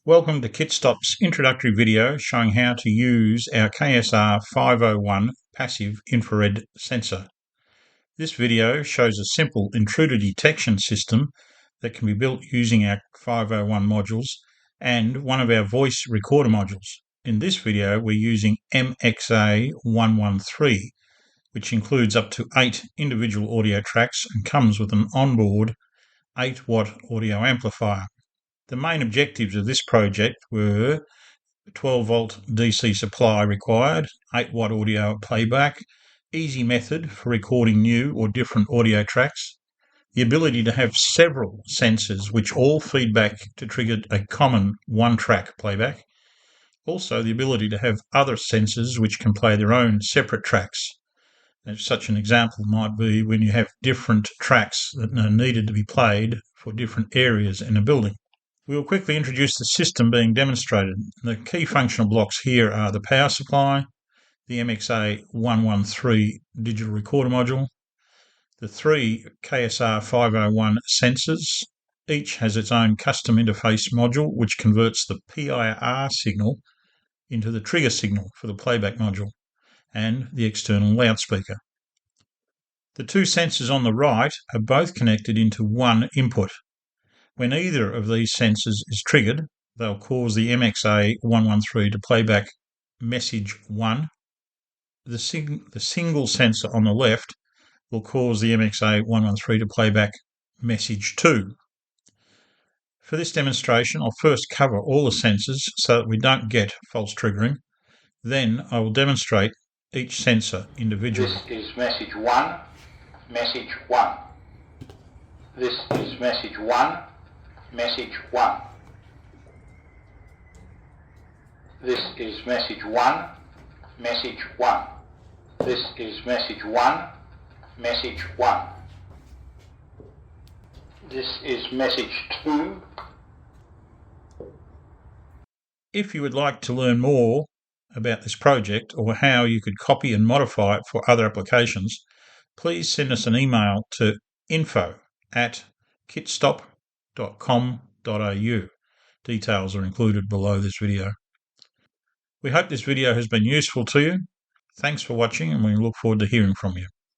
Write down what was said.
Welcome to KitStop's introductory video showing how to use our KSR 501 passive infrared sensor. This video shows a simple intruder detection system that can be built using our 501 modules and one of our voice recorder modules. In this video we're using MXA113, which includes up to 8 individual audio tracks and comes with an onboard 8 watt audio amplifier. The main objectives of this project were 12 volt DC supply required, 8 watt audio playback, easy method for recording new or different audio tracks, the ability to have several sensors which all feed back to trigger a common one-track playback, also the ability to have other sensors which can play their own separate tracks. And such an example might be when you have different tracks that are needed to be played for different areas in a building. We will quickly introduce the system being demonstrated. The key functional blocks here are the power supply, the MXA113 digital recorder module, the 3 KSR 501 sensors. Each has its own custom interface module which converts the PIR signal into the trigger signal for the playback module, and the external loudspeaker. The 2 sensors on the right are both connected into one input. When either of these sensors is triggered, they'll cause the MXA113 to playback message 1. The single sensor on the left will cause the MXA113 to playback message 2. For this demonstration, I'll first cover all the sensors so that we don't get false triggering. Then I will demonstrate each sensor individually. This is message 1, message 1. This is message 1. Message 1. This is message 1, message 1. This is message 1, message 1. This is message 2. If you would like to learn more about this project or how you could copy and modify it for other applications, please send us an email to info@kitstop.com.au. Details are included below this video. We hope this video has been useful to you. Thanks for watching, and we look forward to hearing from you.